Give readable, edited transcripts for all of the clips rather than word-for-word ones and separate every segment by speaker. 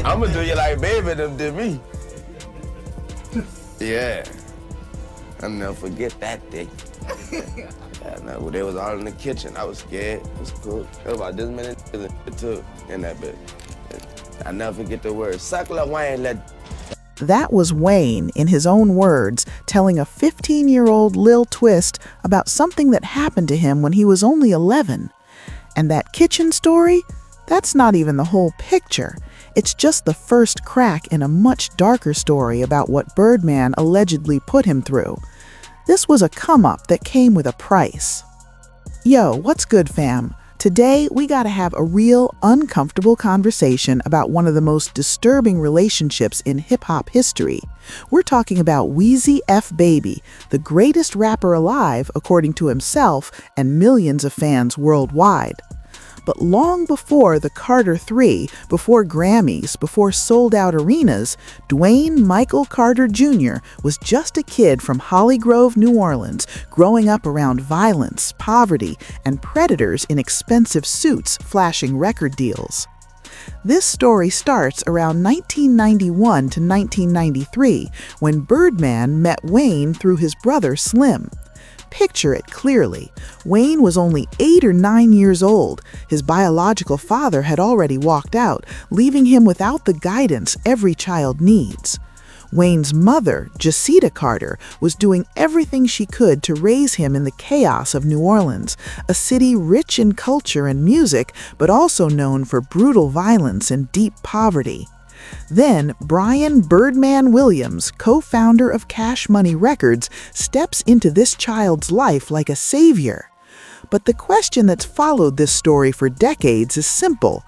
Speaker 1: I'ma do you like baby them did me. Yeah. I'll never forget that day. Yeah, no, they was all in the kitchen. I was scared. It was cool. There was about this many too in that bit. I never forget the word. Suck Lil Wayne.
Speaker 2: That was Wayne, in his own words, telling a 15-year-old Lil Twist about something that happened to him when he was only 11. And that kitchen story? That's not even the whole picture. It's just the first crack in a much darker story about what Birdman allegedly put him through. This was a come-up that came with a price. Yo, what's good, fam? Today, we gotta have a real, uncomfortable conversation about one of the most disturbing relationships in hip-hop history. We're talking about Weezy F. Baby, the greatest rapper alive, according to himself and millions of fans worldwide. But long before the Carter III, before Grammys, before sold-out arenas, Dwayne Michael Carter Jr. was just a kid from Holly Grove, New Orleans, growing up around violence, poverty, and predators in expensive suits flashing record deals. This story starts around 1991 to 1993, when Birdman met Wayne through his brother Slim. Picture it clearly. Wayne was only 8 or 9 years old. His biological father had already walked out, leaving him without the guidance every child needs. Wayne's mother, Jacita Carter, was doing everything she could to raise him in the chaos of New Orleans, a city rich in culture and music, but also known for brutal violence and deep poverty. Then, Brian Birdman Williams, co-founder of Cash Money Records, steps into this child's life like a savior. But the question that's followed this story for decades is simple.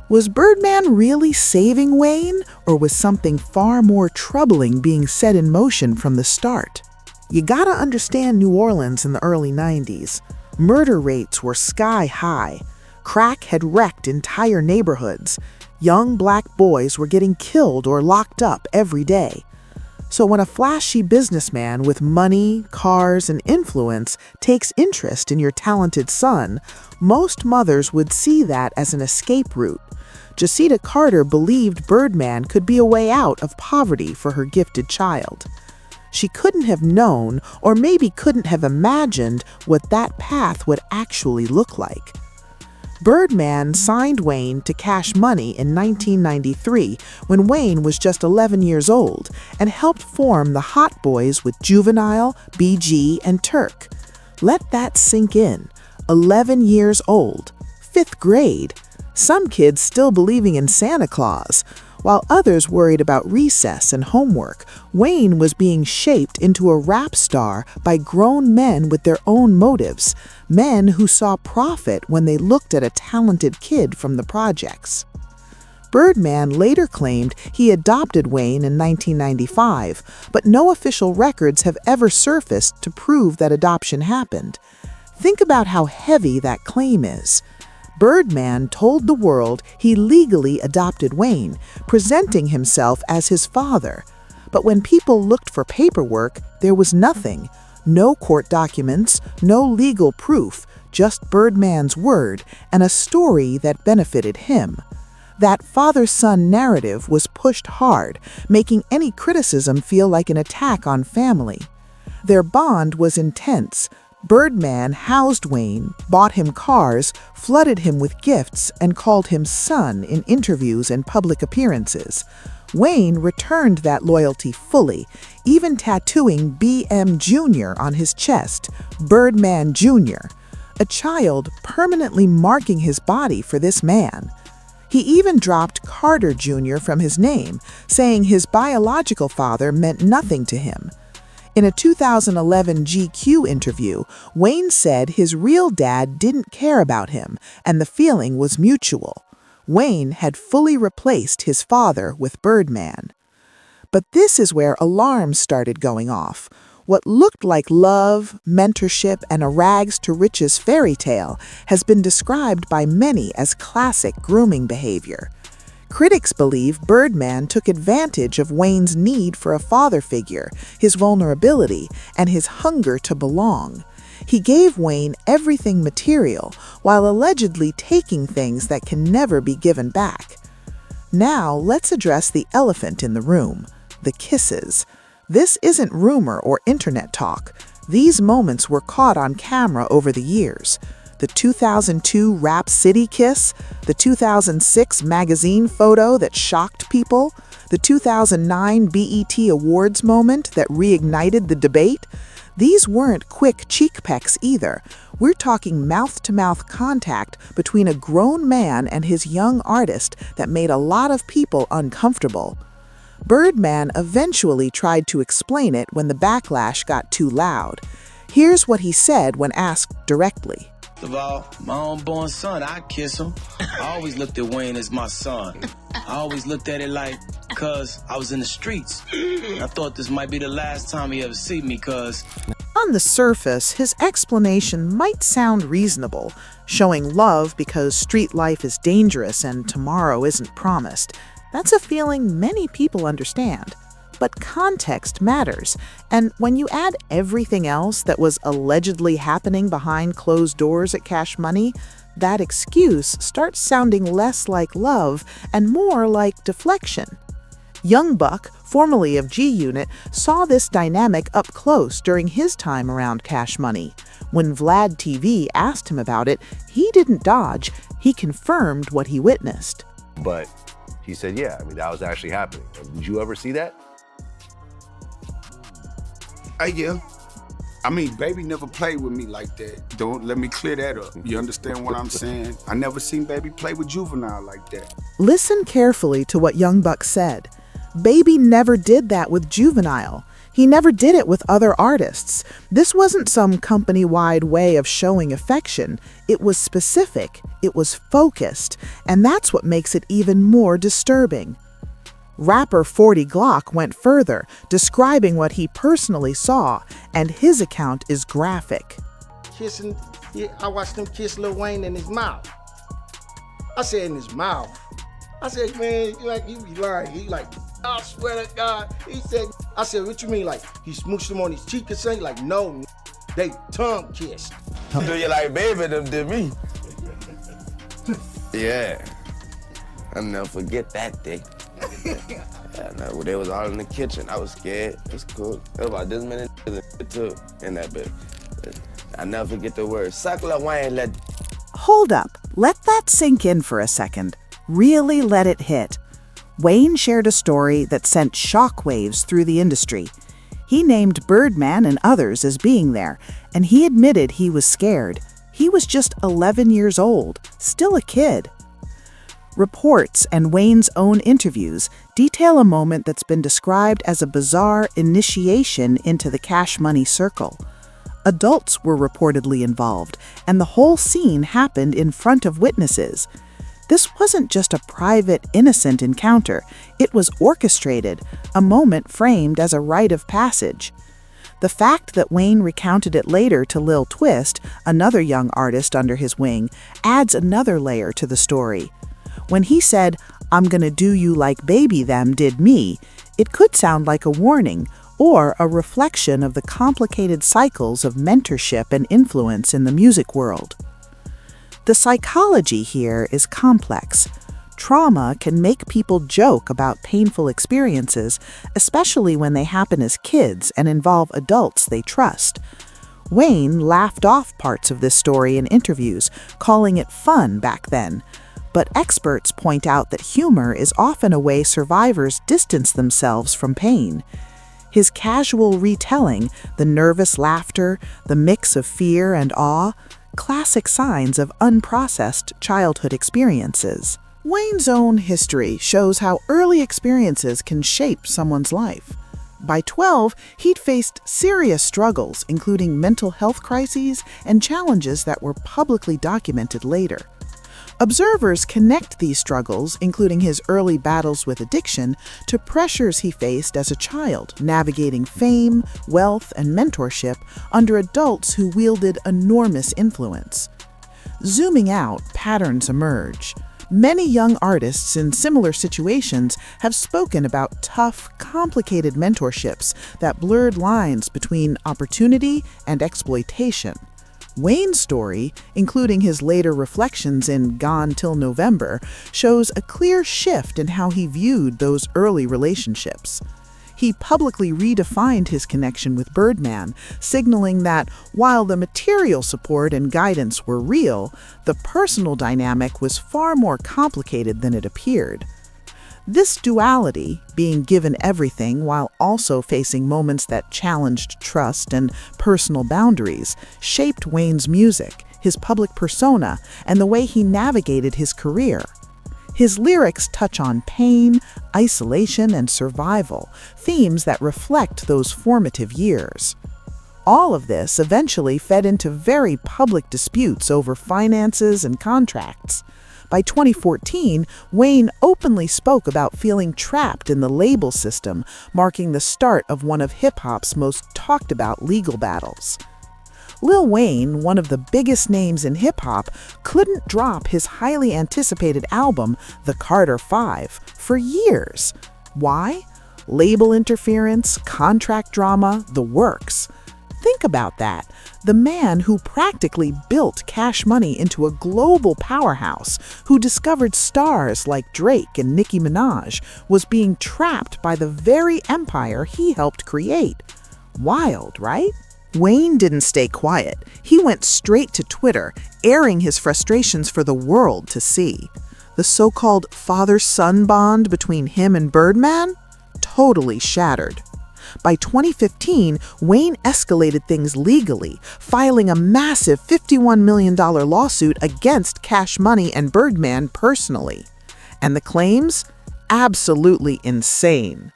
Speaker 2: Was Birdman really saving Wayne, or was something far more troubling being set in motion from the start? You gotta understand New Orleans in the early 90s. Murder rates were sky high. Crack had wrecked entire neighborhoods. Young black boys were getting killed or locked up every day. So when a flashy businessman with money, cars, and influence takes interest in your talented son, most mothers would see that as an escape route. Jacita Carter believed Birdman could be a way out of poverty for her gifted child. She couldn't have known, or maybe couldn't have imagined, what that path would actually look like. Birdman signed Wayne to Cash Money in 1993 when Wayne was just 11 years old and helped form the Hot Boys with Juvenile, BG, and Turk. Let that sink in. 11 years old. 5th grade. Some kids still believing in Santa Claus. While others worried about recess and homework, Wayne was being shaped into a rap star by grown men with their own motives, men who saw profit when they looked at a talented kid from the projects. Birdman later claimed he adopted Wayne in 1995, but no official records have ever surfaced to prove that adoption happened. Think about how heavy that claim is. Birdman told the world he legally adopted Wayne, presenting himself as his father. But when people looked for paperwork, there was nothing. No court documents, no legal proof, just Birdman's word and a story that benefited him. That father-son narrative was pushed hard, making any criticism feel like an attack on family. Their bond was intense. Birdman housed Wayne, bought him cars, flooded him with gifts, and called him son in interviews and public appearances. Wayne returned that loyalty fully, even tattooing BM Jr. on his chest, Birdman Jr., a child permanently marking his body for this man. He even dropped Carter Jr. from his name, saying his biological father meant nothing to him. In a 2011 GQ interview, Wayne said his real dad didn't care about him, and the feeling was mutual. Wayne had fully replaced his father with Birdman. But this is where alarms started going off. What looked like love, mentorship, and a rags-to-riches fairy tale has been described by many as classic grooming behavior. Critics believe Birdman took advantage of Wayne's need for a father figure, his vulnerability, and his hunger to belong. He gave Wayne everything material, while allegedly taking things that can never be given back. Now, let's address the elephant in the room, the kisses. This isn't rumor or internet talk. These moments were caught on camera over the years. The 2002 Rap City kiss, the 2006 magazine photo that shocked people, the 2009 BET Awards moment that reignited the debate. These weren't quick cheek pecks either. We're talking mouth-to-mouth contact between a grown man and his young artist that made a lot of people uncomfortable. Birdman eventually tried to explain it when the backlash got too loud. Here's what he said when asked directly.
Speaker 3: First of all, my unborn son, I kiss him. I always looked at Wayne as my son. I always looked at it like, cuz I was in the streets. I thought this might be the last time he ever see me, cuz.
Speaker 2: On the surface, his explanation might sound reasonable, showing love because street life is dangerous and tomorrow isn't promised. That's a feeling many people understand. But context matters, and when you add everything else that was allegedly happening behind closed doors at Cash Money, that excuse starts sounding less like love and more like deflection. Young Buck, formerly of G Unit, saw this dynamic up close during his time around Cash Money. When Vlad TV asked him about it, he didn't dodge, he confirmed what he witnessed.
Speaker 4: But he said, yeah, I mean, that was actually happening. Did you ever see that?
Speaker 5: Yeah. I mean, Baby never played with me like that. Don't let me clear that up. You understand what I'm saying? I never seen Baby play with Juvenile like that.
Speaker 2: Listen carefully to what Young Buck said. Baby never did that with Juvenile. He never did it with other artists. This wasn't some company-wide way of showing affection. It was specific, it was focused, and that's what makes it even more disturbing. Rapper 40 Glock went further, describing what he personally saw, and his account is graphic.
Speaker 6: Kissing, I watched him kiss Lil Wayne in his mouth. I said in his mouth. I said, man, like he be lying. He like, I swear to God. He said, I said, what you mean? Like he smooched him on his cheek or something? Like, no, they tongue kissed.
Speaker 1: Do you like Baby them did me? Yeah. I'll never forget that day. Yeah, no, they was all in the kitchen. I was scared. It was cool. There was about this many too in that bit. I never forget the word. Suck Lil Wayne, let.
Speaker 2: Hold up. Let that sink in for a second. Really let it hit. Wayne shared a story that sent shockwaves through the industry. He named Birdman and others as being there, and he admitted he was scared. He was just 11 years old, still a kid. Reports and Wayne's own interviews detail a moment that's been described as a bizarre initiation into the Cash Money circle. Adults were reportedly involved, and the whole scene happened in front of witnesses. This wasn't just a private, innocent encounter. It was orchestrated, a moment framed as a rite of passage. The fact that Wayne recounted it later to Lil Twist, another young artist under his wing, adds another layer to the story. When he said, "I'm gonna do you like Baby them did me," it could sound like a warning or a reflection of the complicated cycles of mentorship and influence in the music world. The psychology here is complex. Trauma can make people joke about painful experiences, especially when they happen as kids and involve adults they trust. Wayne laughed off parts of this story in interviews, calling it fun back then. But experts point out that humor is often a way survivors distance themselves from pain. His casual retelling, the nervous laughter, the mix of fear and awe, classic signs of unprocessed childhood experiences. Wayne's own history shows how early experiences can shape someone's life. By 12, he'd faced serious struggles, including mental health crises and challenges that were publicly documented later. Observers connect these struggles, including his early battles with addiction, to pressures he faced as a child, navigating fame, wealth, and mentorship under adults who wielded enormous influence. Zooming out, patterns emerge. Many young artists in similar situations have spoken about tough, complicated mentorships that blurred lines between opportunity and exploitation. Wayne's story, including his later reflections in Gone Till November, shows a clear shift in how he viewed those early relationships. He publicly redefined his connection with Birdman, signaling that while the material support and guidance were real, the personal dynamic was far more complicated than it appeared. This duality, being given everything while also facing moments that challenged trust and personal boundaries, shaped Wayne's music, his public persona, and the way he navigated his career. His lyrics touch on pain, isolation, and survival, themes that reflect those formative years. All of this eventually fed into very public disputes over finances and contracts. By 2014, Wayne openly spoke about feeling trapped in the label system, marking the start of one of hip-hop's most talked-about legal battles. Lil Wayne, one of the biggest names in hip-hop, couldn't drop his highly anticipated album, The Carter 5, for years. Why? Label interference, contract drama, the works. Think about that. The man who practically built Cash Money into a global powerhouse, who discovered stars like Drake and Nicki Minaj, was being trapped by the very empire he helped create. Wild, right? Wayne didn't stay quiet. He went straight to Twitter, airing his frustrations for the world to see. The so-called father-son bond between him and Birdman? Totally shattered. By 2015, Wayne escalated things legally, filing a massive $51 million lawsuit against Cash Money and Birdman personally. And the claims? Absolutely insane.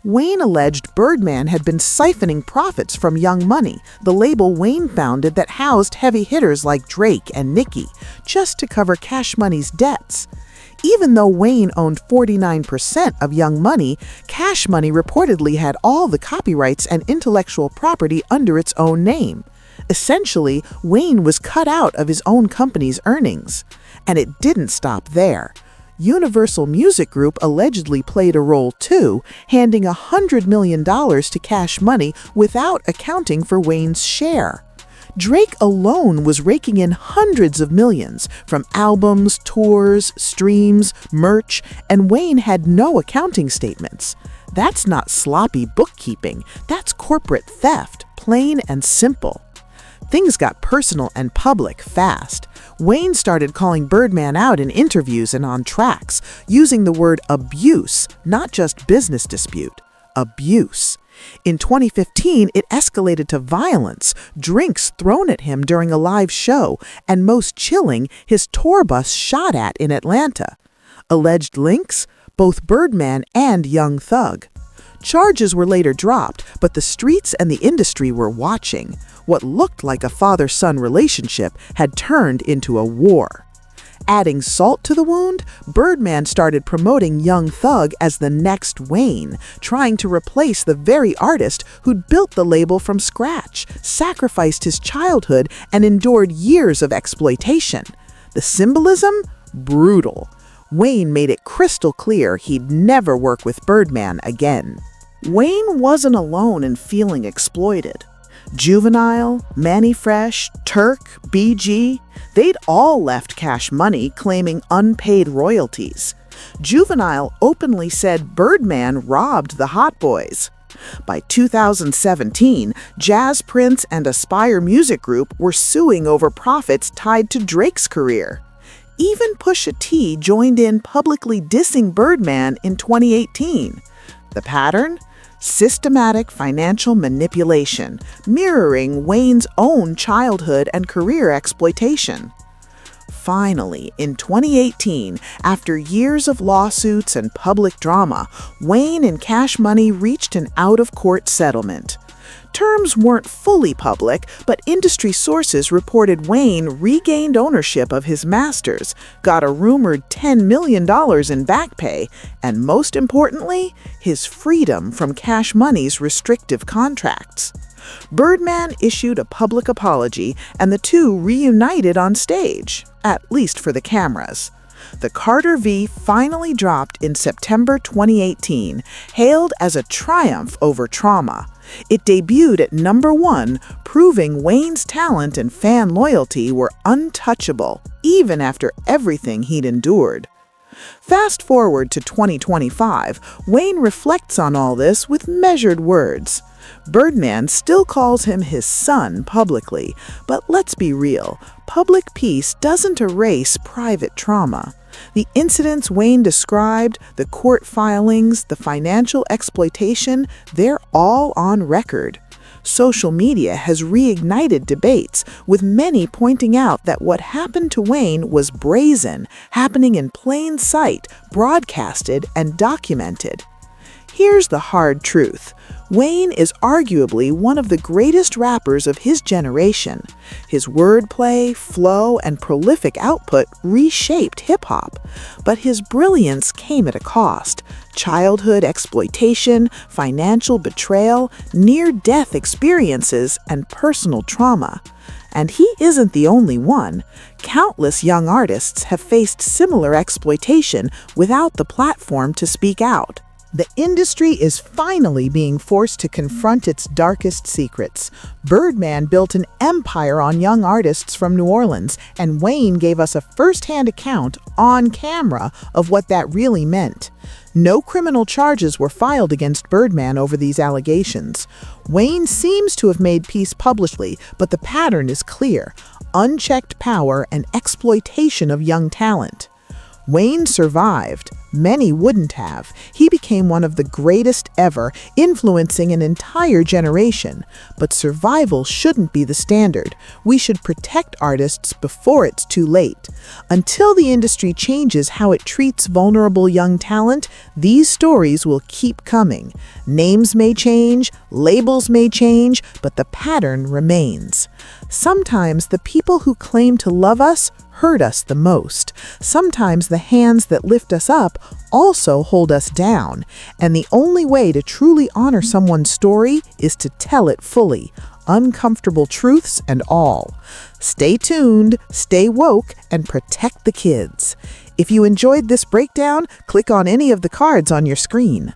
Speaker 2: Wayne alleged Birdman had been siphoning profits from Young Money, the label Wayne founded that housed heavy hitters like Drake and Nicki, just to cover Cash Money's debts. Even though Wayne owned 49% of Young Money, Cash Money reportedly had all the copyrights and intellectual property under its own name. Essentially, Wayne was cut out of his own company's earnings. And it didn't stop there. Universal Music Group allegedly played a role too, handing $100 million to Cash Money without accounting for Wayne's share. Drake alone was raking in hundreds of millions from albums, tours, streams, merch, and Wayne had no accounting statements. That's not sloppy bookkeeping, that's corporate theft, plain and simple. Things got personal and public fast. Wayne started calling Birdman out in interviews and on tracks, using the word abuse, not just business dispute. Abuse. In 2015, it escalated to violence, drinks thrown at him during a live show, and most chilling, his tour bus shot at in Atlanta. Alleged links? Both Birdman and Young Thug. Charges were later dropped, but the streets and the industry were watching. What looked like a father-son relationship had turned into a war. Adding salt to the wound, Birdman started promoting Young Thug as the next Wayne, trying to replace the very artist who'd built the label from scratch, sacrificed his childhood, and endured years of exploitation. The symbolism? Brutal. Wayne made it crystal clear he'd never work with Birdman again. Wayne wasn't alone in feeling exploited. Juvenile, Manny Fresh, Turk, BG, they'd all left Cash Money claiming unpaid royalties. Juvenile openly said Birdman robbed the Hot Boys. By 2017, Jazz Prince and Aspire Music Group were suing over profits tied to Drake's career. Even Pusha T joined in publicly dissing Birdman in 2018. The pattern? Systematic financial manipulation, mirroring Wayne's own childhood and career exploitation. Finally, in 2018, after years of lawsuits and public drama, Wayne and Cash Money reached an out-of-court settlement. Terms weren't fully public, but industry sources reported Wayne regained ownership of his masters, got a rumored $10 million in back pay, and most importantly, his freedom from Cash Money's restrictive contracts. Birdman issued a public apology, and the two reunited on stage, at least for the cameras. The Carter V finally dropped in September 2018, hailed as a triumph over trauma. It debuted at #1, proving Wayne's talent and fan loyalty were untouchable, even after everything he'd endured. Fast forward to 2025, Wayne reflects on all this with measured words. Birdman still calls him his son publicly, but let's be real, public peace doesn't erase private trauma. The incidents Wayne described, the court filings, the financial exploitation, they're all on record. Social media has reignited debates, with many pointing out that what happened to Wayne was brazen, happening in plain sight, broadcasted, and documented. Here's the hard truth. Wayne is arguably one of the greatest rappers of his generation. His wordplay, flow, and prolific output reshaped hip-hop. But his brilliance came at a cost. Childhood exploitation, financial betrayal, near-death experiences, and personal trauma. And he isn't the only one. Countless young artists have faced similar exploitation without the platform to speak out. The industry is finally being forced to confront its darkest secrets. Birdman built an empire on young artists from New Orleans, and Wayne gave us a first-hand account, on camera, of what that really meant. No criminal charges were filed against Birdman over these allegations. Wayne seems to have made peace publicly, but the pattern is clear: unchecked power and exploitation of young talent. Wayne survived. Many wouldn't have. He became one of the greatest ever, influencing an entire generation. But survival shouldn't be the standard. We should protect artists before it's too late. Until the industry changes how it treats vulnerable young talent, these stories will keep coming. Names may change, labels may change, but the pattern remains. Sometimes the people who claim to love us hurt us the most. Sometimes the hands that lift us up also hold us down. And the only way to truly honor someone's story is to tell it fully, uncomfortable truths and all. Stay tuned, stay woke, and protect the kids. If you enjoyed this breakdown, click on any of the cards on your screen.